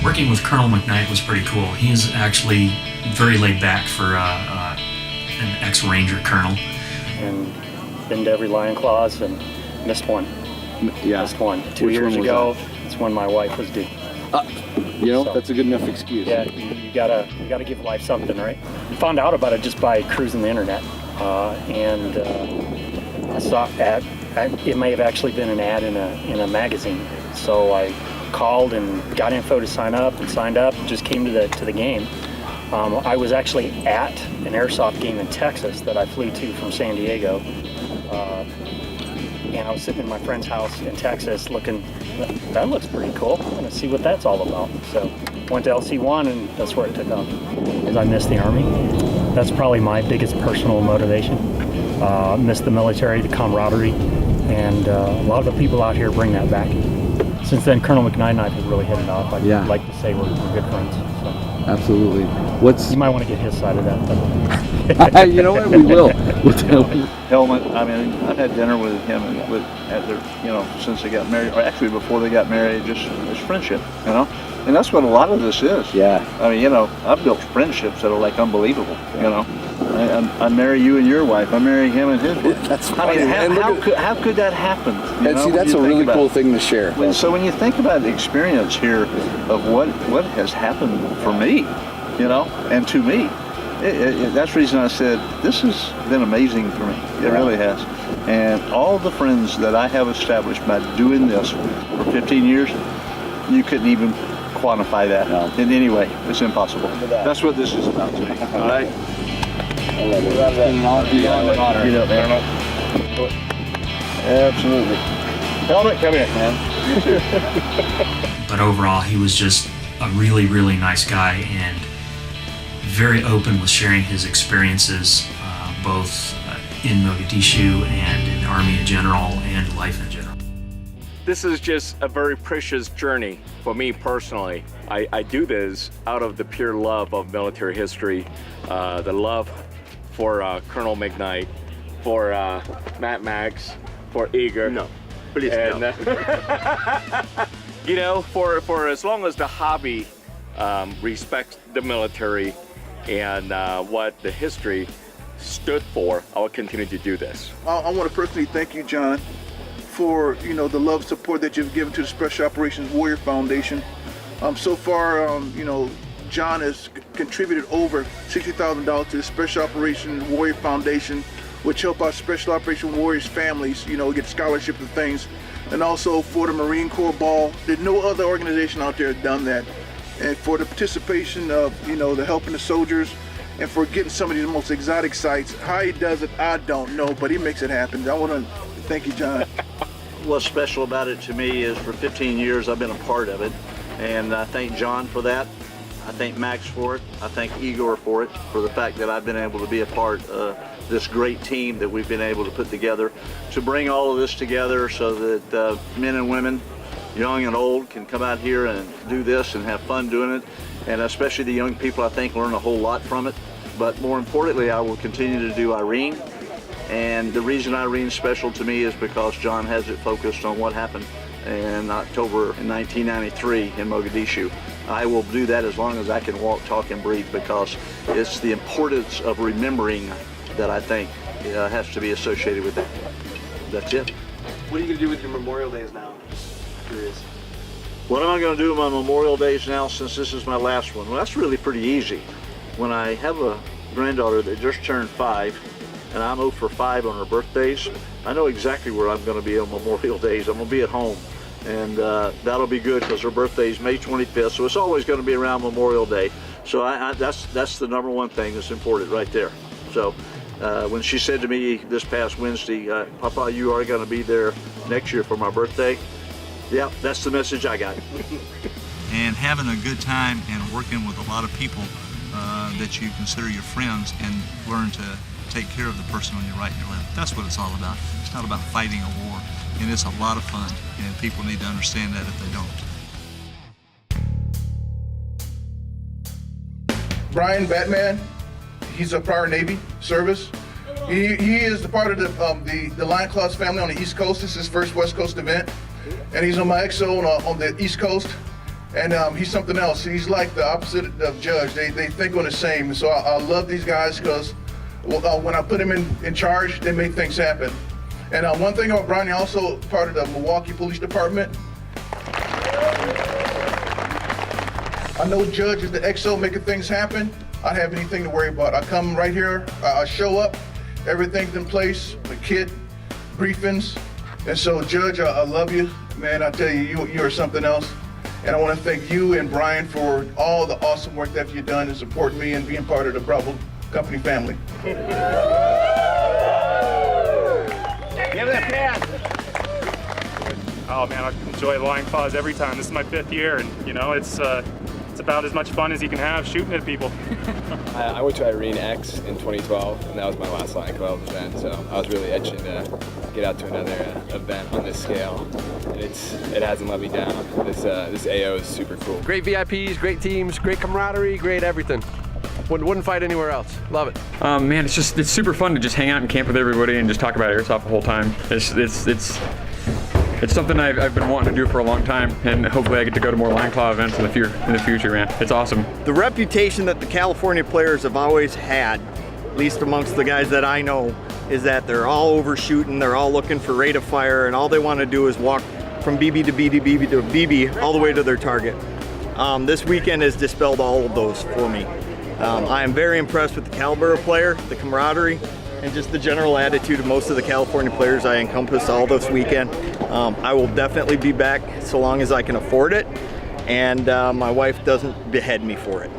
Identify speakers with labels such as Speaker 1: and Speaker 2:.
Speaker 1: Working with Colonel McKnight was pretty cool. He is actually very laid back for an ex-Ranger colonel.
Speaker 2: And been to every LionClaws and missed one.
Speaker 3: Yeah.
Speaker 2: Missed one. 2 years ago, it's when my wife was due.
Speaker 3: That's a good enough excuse.
Speaker 2: Yeah, you gotta give life something, right? I found out about it just by cruising the internet, and I saw it may have actually been an ad in a magazine. So I called and got info to sign up and signed up. And just came to the game. I was actually at an airsoft game in Texas that I flew to from San Diego. And I was sitting in my friend's house in Texas looking, that looks pretty cool. I'm gonna see what that's all about. So went to LC1 and that's where it took off. Because I missed the Army. That's probably my biggest personal motivation. Missed the military, the camaraderie, and a lot of the people out here bring that back. Since then, Colonel McKnight and I have really hit it off. I'd like to say we're good friends. So.
Speaker 3: Absolutely.
Speaker 2: You might want to get his side of that.
Speaker 3: You know what? We will.
Speaker 4: Helmet. I mean, I've had dinner with him since they got married, or actually before they got married, just friendship, and that's what a lot of this is.
Speaker 3: Yeah.
Speaker 4: I mean, I've built friendships that are like unbelievable. I marry you and your wife. I marry him and his wife.
Speaker 3: That's
Speaker 4: funny. I mean, how could that happen?
Speaker 3: And see, that's a really cool thing to share.
Speaker 4: So when you think about the experience here of what has happened for me, and to me, that's the reason I said this has been amazing for me. It really has. And all the friends that I have established by doing this for 15 years, you couldn't even quantify that in any way. It's impossible. That's what this is about to me. All right?
Speaker 3: I love it. It's been an honor.
Speaker 4: You man. Absolutely. Helmet, come here, man. You too.
Speaker 1: But overall, he was just a really, really nice guy and very open with sharing his experiences, both in Mogadishu and in the Army in general and life in general.
Speaker 5: This is just a very precious journey for me personally. I do this out of the pure love of military history, the love for Colonel McKnight, for Matt Max, for Igor.
Speaker 4: No, please
Speaker 5: no. For as long as the hobby respects the military and what the history stood for, I will continue to do this.
Speaker 6: I want to personally thank you, John, for the love and support that you've given to the Special Operations Warrior Foundation. So far, John has contributed over $60,000 to the Special Operations Warrior Foundation, which help our Special Operations Warriors families, get scholarships and things. And also for the Marine Corps Ball, there's no other organization out there has done that. And for the participation of, the helping the soldiers, and for getting some of these most exotic sites. How he does it, I don't know, but he makes it happen. I want to thank you, John.
Speaker 4: What's special about it to me is for 15 years I've been a part of it, and I thank John for that. I thank Max for it. I thank Igor for it, for the fact that I've been able to be a part of this great team that we've been able to put together to bring all of this together so that men and women, young and old, can come out here and do this and have fun doing it. And especially the young people, I think, learn a whole lot from it. But more importantly, I will continue to do Irene. And the reason Irene's special to me is because John has it focused on what happened in October 1993 in Mogadishu. I will do that as long as I can walk, talk, and breathe, because it's the importance of remembering that I think has to be associated with that. That's it.
Speaker 3: What are you going to do with your Memorial Days now? Curious.
Speaker 4: What am I going to do with my Memorial Days now, since this is my last one? Well, that's really pretty easy. When I have a granddaughter that just turned 5, and I'm 0 for 5 on her birthdays, I know exactly where I'm going to be on Memorial Days. I'm going to be at home, and that'll be good because her birthday is May 25th, so it's always going to be around Memorial Day. So that's the number one thing that's important right there. So when she said to me this past Wednesday, Papa, you are going to be there next year for my birthday, yeah, that's the message I got.
Speaker 7: And having a good time and working with a lot of people that you consider your friends and learn to take care of the person on your right and your left. That's what it's all about. It's not about fighting a war. And it's a lot of fun. And people need to understand that if they don't.
Speaker 6: Brian Batman, he's a prior Navy service. He is the part of the LionClaws family on the East Coast. This is his first West Coast event. And he's on my XO on the East Coast. And he's something else. He's like the opposite of Judge. They think on the same. So I love these guys because when I put them in charge, they make things happen. And one thing about Brian, also part of the Milwaukee Police Department. I know Judge is the XO making things happen. I don't have anything to worry about. I come right here, I show up, everything's in place, the kit, briefings. And so Judge, I love you. Man, I tell you, you are something else. And I want to thank you and Brian for all the awesome work that you've done and supporting me and being part of the Bravo Company family.
Speaker 8: Give it a pass.
Speaker 9: Oh man, I enjoy LionClaws every time. This is my 5th year, and you know, it's about as much fun as you can have shooting at people.
Speaker 10: I went to Irene X in 2012, and that was my last LionClaws event, so I was really itching to get out to another event on this scale. And it hasn't let me down. This AO is super cool.
Speaker 8: Great VIPs, great teams, great camaraderie, great everything. Wouldn't fight anywhere else. Love it.
Speaker 11: Man, it's super fun to just hang out and camp with everybody and just talk about airsoft the whole time. It's something I've been wanting to do for a long time, and hopefully I get to go to more LionClaw events in the future, man. It's awesome.
Speaker 12: The reputation that the California players have always had, at least amongst the guys that I know, is that they're all overshooting, they're all looking for rate of fire, and all they want to do is walk from BB to BB, BB to BB, all the way to their target. This weekend has dispelled all of those for me. I am very impressed with the caliber of player, the camaraderie, and just the general attitude of most of the California players I encompassed all this weekend. I will definitely be back so long as I can afford it, and my wife doesn't behead me for it.